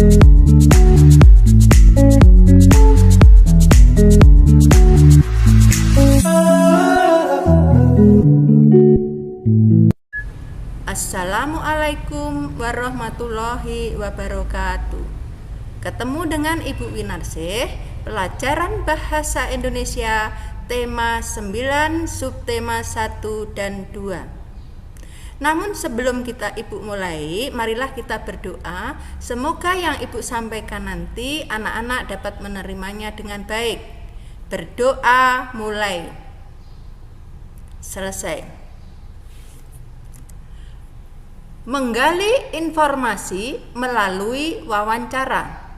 Assalamualaikum warahmatullahi wabarakatuh. Ketemu dengan Ibu Winarsih, pelajaran bahasa Indonesia tema 9, subtema 1 dan 2. Namun sebelum Ibu mulai, marilah kita berdoa. Semoga yang Ibu sampaikan nanti anak-anak dapat menerimanya dengan baik. Berdoa mulai. Selesai. Menggali informasi melalui wawancara.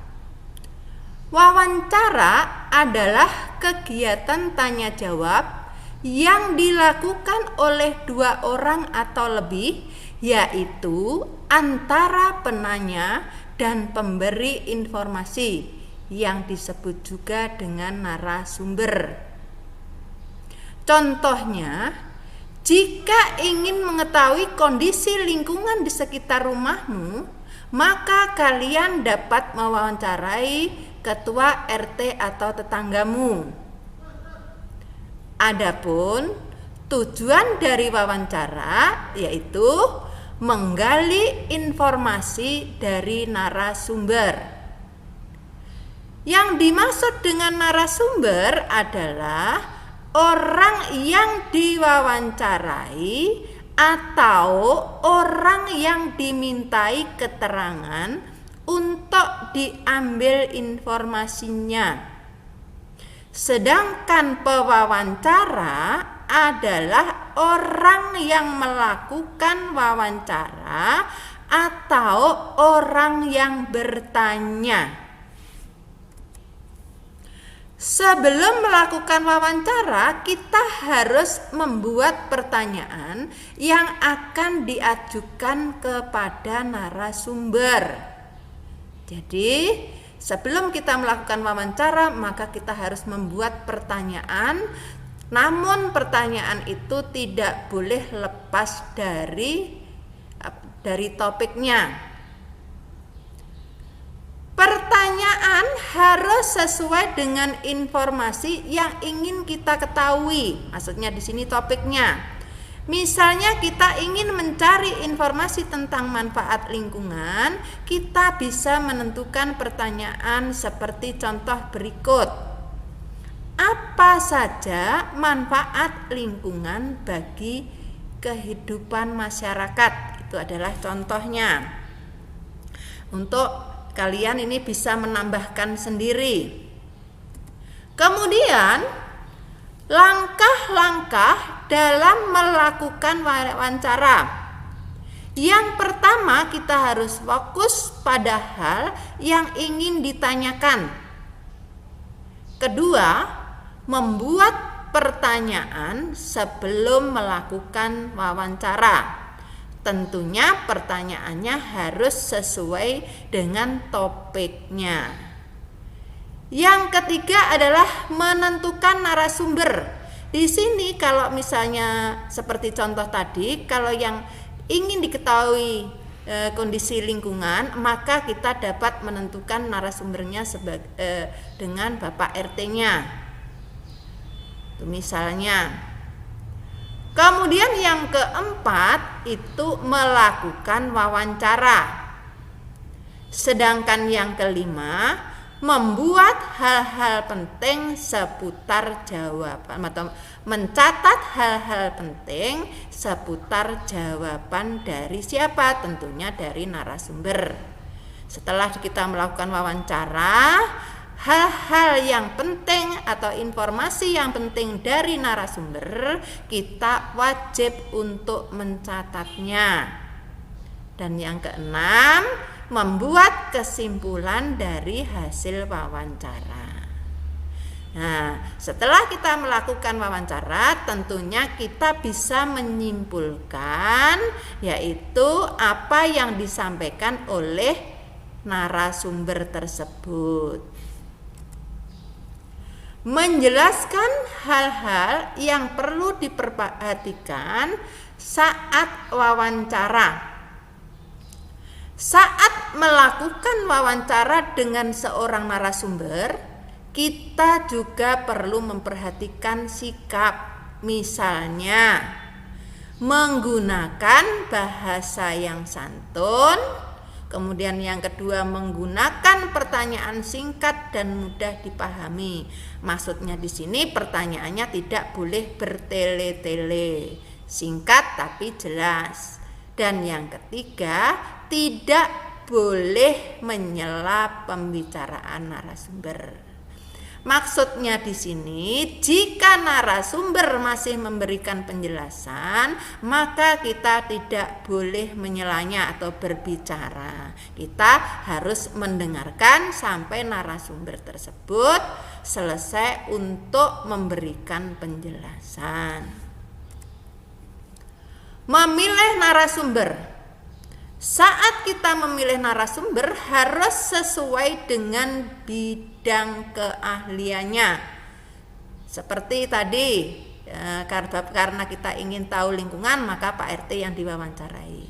Wawancara adalah kegiatan tanya jawab yang dilakukan oleh dua orang atau lebih, yaitu antara penanya dan pemberi informasi, yang disebut juga dengan narasumber. Contohnya, jika ingin mengetahui kondisi lingkungan di sekitar rumahmu, maka kalian dapat mewawancarai ketua RT atau tetanggamu. Adapun tujuan dari wawancara yaitu menggali informasi dari narasumber. Yang dimaksud dengan narasumber adalah orang yang diwawancarai atau orang yang dimintai keterangan untuk diambil informasinya. Sedangkan pewawancara adalah orang yang melakukan wawancara atau orang yang bertanya. Sebelum melakukan wawancara, kita harus membuat pertanyaan yang akan diajukan kepada narasumber. Jadi, sebelum kita melakukan wawancara, maka kita harus membuat pertanyaan. Namun pertanyaan itu tidak boleh lepas dari topiknya. Pertanyaan harus sesuai dengan informasi yang ingin kita ketahui. Maksudnya di sini topiknya. Misalnya kita ingin mencari informasi tentang manfaat lingkungan, kita bisa menentukan pertanyaan seperti contoh berikut. Apa saja manfaat lingkungan bagi kehidupan masyarakat? Itu adalah contohnya. Untuk kalian ini bisa menambahkan sendiri. Kemudian, langkah-langkah dalam melakukan wawancara. Yang pertama, kita harus fokus pada hal yang ingin ditanyakan. Kedua, membuat pertanyaan sebelum melakukan wawancara. Tentunya pertanyaannya harus sesuai dengan topiknya. Yang ketiga adalah menentukan narasumber. Di sini kalau misalnya seperti contoh tadi, kalau yang ingin diketahui kondisi lingkungan, maka kita dapat menentukan narasumbernya dengan Bapak RT-nya. Itu misalnya. Kemudian yang keempat itu melakukan wawancara. Sedangkan yang kelima, membuat hal-hal penting seputar jawaban atau mencatat hal-hal penting seputar jawaban dari siapa? Tentunya dari narasumber. Setelah kita melakukan wawancara, hal-hal yang penting atau informasi yang penting dari narasumber kita wajib untuk mencatatnya. Dan yang keenam, membuat kesimpulan dari hasil wawancara. Nah, setelah kita melakukan wawancara, tentunya kita bisa menyimpulkan yaitu apa yang disampaikan oleh narasumber tersebut. Menjelaskan hal-hal yang perlu diperhatikan saat wawancara. Saat melakukan wawancara dengan seorang narasumber, kita juga perlu memperhatikan sikap, misalnya menggunakan bahasa yang santun. Kemudian yang kedua, menggunakan pertanyaan singkat dan mudah dipahami. Maksudnya di sini pertanyaannya tidak boleh bertele-tele, singkat tapi jelas. Dan yang ketiga, tidak boleh menyela pembicaraan narasumber. Maksudnya di sini, jika narasumber masih memberikan penjelasan, maka kita tidak boleh menyelanya atau berbicara. Kita harus mendengarkan sampai narasumber tersebut selesai untuk memberikan penjelasan. Memilih narasumber. Saat kita memilih narasumber harus sesuai dengan bidang keahliannya. Seperti tadi, karena kita ingin tahu lingkungan, maka Pak RT yang diwawancarai.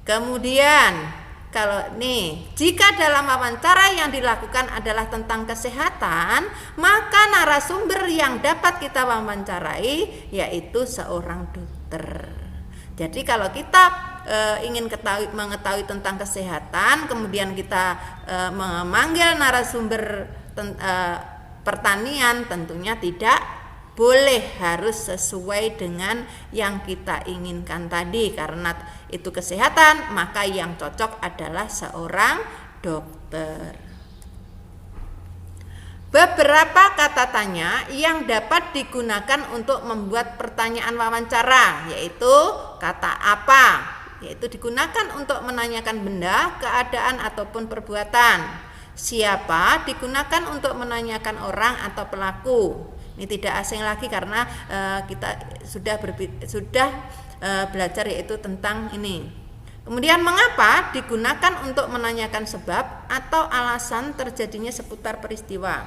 Kemudian, jika dalam wawancara yang dilakukan adalah tentang kesehatan, maka narasumber yang dapat kita wawancarai yaitu seorang dokter. Jadi kalau kita ingin mengetahui tentang kesehatan, kemudian kita memanggil narasumber pertanian, tentunya tidak boleh, harus sesuai dengan yang kita inginkan tadi. Karena itu kesehatan, maka yang cocok adalah seorang dokter. Beberapa kata tanya yang dapat digunakan untuk membuat pertanyaan wawancara, yaitu kata apa, yaitu digunakan untuk menanyakan benda, keadaan ataupun perbuatan. Siapa digunakan untuk menanyakan orang atau pelaku. Ini tidak asing lagi karena kita sudah belajar yaitu tentang ini. Kemudian mengapa digunakan untuk menanyakan sebab atau alasan terjadinya seputar peristiwa.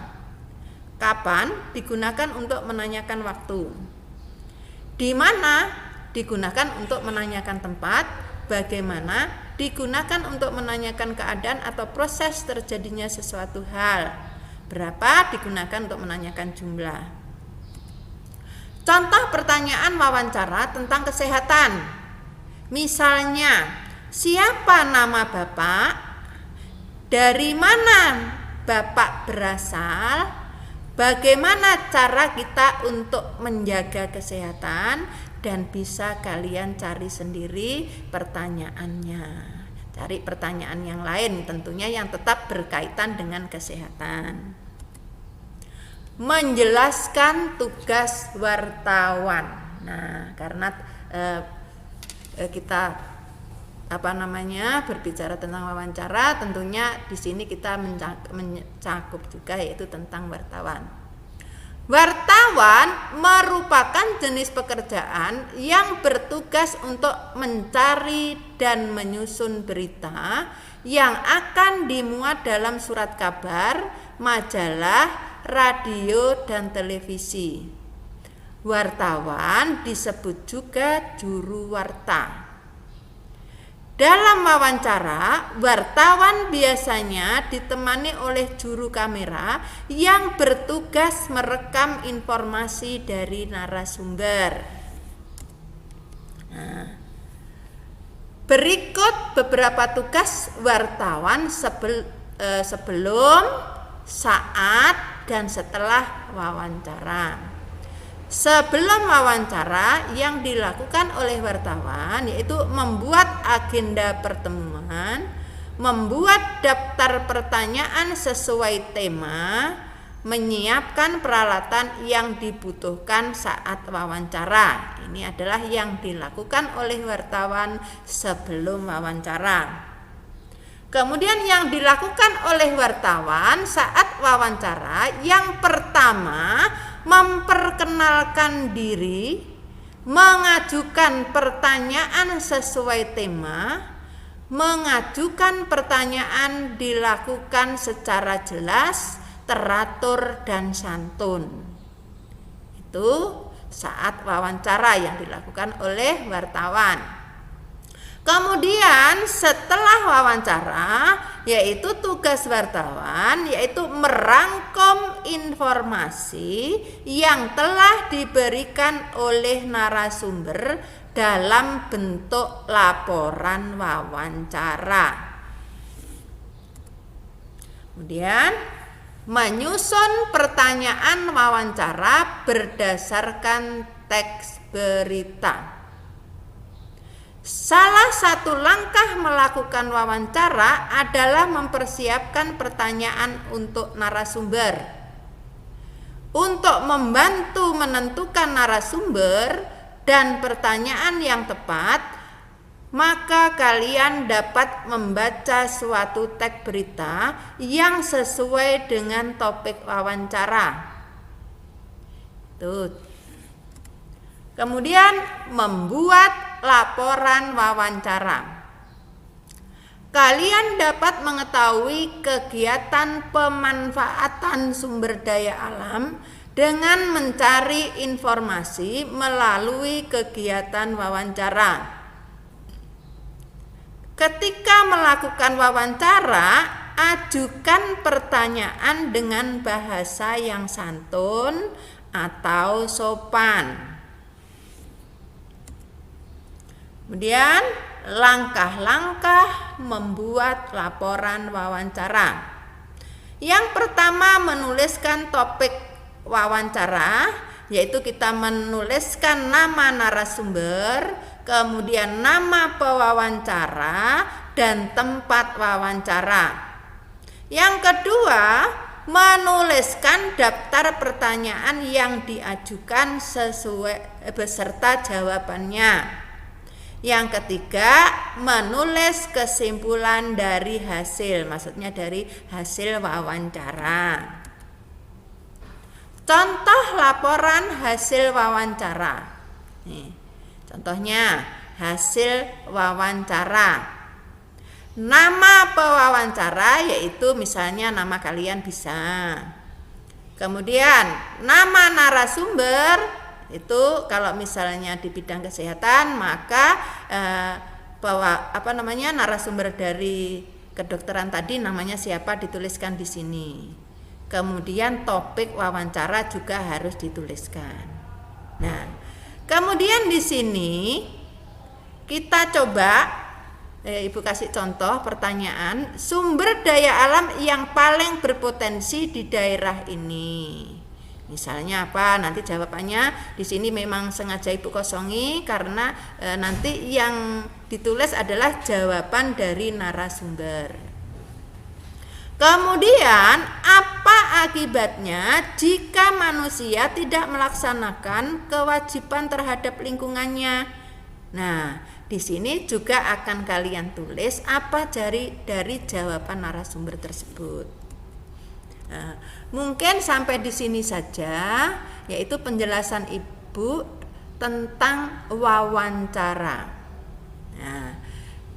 Kapan digunakan untuk menanyakan waktu. Di mana digunakan untuk menanyakan tempat. Bagaimana digunakan untuk menanyakan keadaan atau proses terjadinya sesuatu hal. Berapa digunakan untuk menanyakan jumlah. Contoh pertanyaan wawancara tentang kesehatan. Misalnya, siapa nama Bapak? Dari mana Bapak berasal? Bagaimana cara kita untuk menjaga kesehatan? Dan bisa kalian cari sendiri pertanyaannya. Cari pertanyaan yang lain tentunya yang tetap berkaitan dengan kesehatan. Menjelaskan tugas wartawan. Nah, karena kita berbicara tentang wawancara, tentunya di sini kita mencakup juga yaitu tentang wartawan. Wartawan merupakan jenis pekerjaan yang bertugas untuk mencari dan menyusun berita yang akan dimuat dalam surat kabar, majalah, radio, dan televisi. Wartawan disebut juga juru warta. Dalam wawancara, wartawan biasanya ditemani oleh juru kamera yang bertugas merekam informasi dari narasumber. Nah, berikut beberapa tugas wartawan sebelum, saat, dan setelah wawancara. Sebelum wawancara yang dilakukan oleh wartawan yaitu membuat agenda pertemuan, membuat daftar pertanyaan sesuai tema, menyiapkan peralatan yang dibutuhkan saat wawancara. Ini adalah yang dilakukan oleh wartawan sebelum wawancara. Kemudian yang dilakukan oleh wartawan saat wawancara, yang pertama memperkenalkan diri, mengajukan pertanyaan sesuai tema. Mengajukan pertanyaan dilakukan secara jelas, teratur, dan santun. Itu saat wawancara yang dilakukan oleh wartawan. Kemudian setelah wawancara, yaitu tugas wartawan, yaitu merangkum informasi yang telah diberikan oleh narasumber dalam bentuk laporan wawancara. Kemudian menyusun pertanyaan wawancara berdasarkan teks berita. Salah satu langkah melakukan wawancara adalah mempersiapkan pertanyaan untuk narasumber. Untuk membantu menentukan narasumber dan pertanyaan yang tepat, maka kalian dapat membaca suatu teks berita yang sesuai dengan topik wawancara. Tuh. Kemudian membuat laporan wawancara. Kalian dapat mengetahui kegiatan pemanfaatan sumber daya alam dengan mencari informasi melalui kegiatan wawancara. Ketika melakukan wawancara, ajukan pertanyaan dengan bahasa yang santun atau sopan. Kemudian langkah-langkah membuat laporan wawancara. Yang pertama, menuliskan topik wawancara, yaitu kita menuliskan nama narasumber, kemudian nama pewawancara dan tempat wawancara. Yang kedua, menuliskan daftar pertanyaan yang diajukan sesuai beserta jawabannya. Yang ketiga, menulis kesimpulan dari hasil, maksudnya dari hasil wawancara. Contoh laporan hasil wawancara. Nih, contohnya hasil wawancara. Nama pewawancara yaitu misalnya nama kalian bisa. Kemudian nama narasumber itu kalau misalnya di bidang kesehatan, maka narasumber dari kedokteran tadi namanya siapa dituliskan di sini. Kemudian topik wawancara juga harus dituliskan. Nah, kemudian di sini kita coba Ibu kasih contoh pertanyaan, sumber daya alam yang paling berpotensi di daerah ini. Misalnya apa? Nanti jawabannya di sini memang sengaja Ibu kosongi karena nanti yang ditulis adalah jawaban dari narasumber. Kemudian apa akibatnya jika manusia tidak melaksanakan kewajiban terhadap lingkungannya? Nah, di sini juga akan kalian tulis apa dari jawaban narasumber tersebut. Nah, mungkin sampai di sini saja, yaitu penjelasan Ibu tentang wawancara. Nah,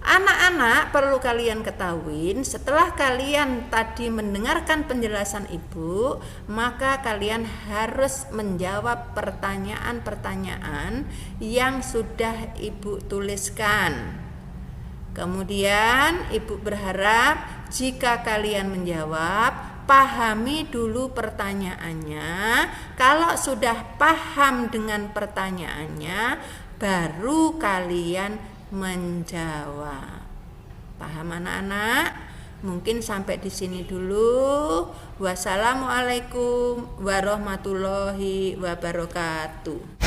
anak-anak perlu kalian ketahui, setelah kalian tadi mendengarkan penjelasan Ibu, maka kalian harus menjawab pertanyaan-pertanyaan yang sudah Ibu tuliskan. Kemudian Ibu berharap jika kalian menjawab, pahami dulu pertanyaannya. Kalau sudah paham dengan pertanyaannya, baru kalian menjawab. Paham anak-anak? Mungkin sampai di sini dulu. Wassalamualaikum warahmatullahi wabarakatuh.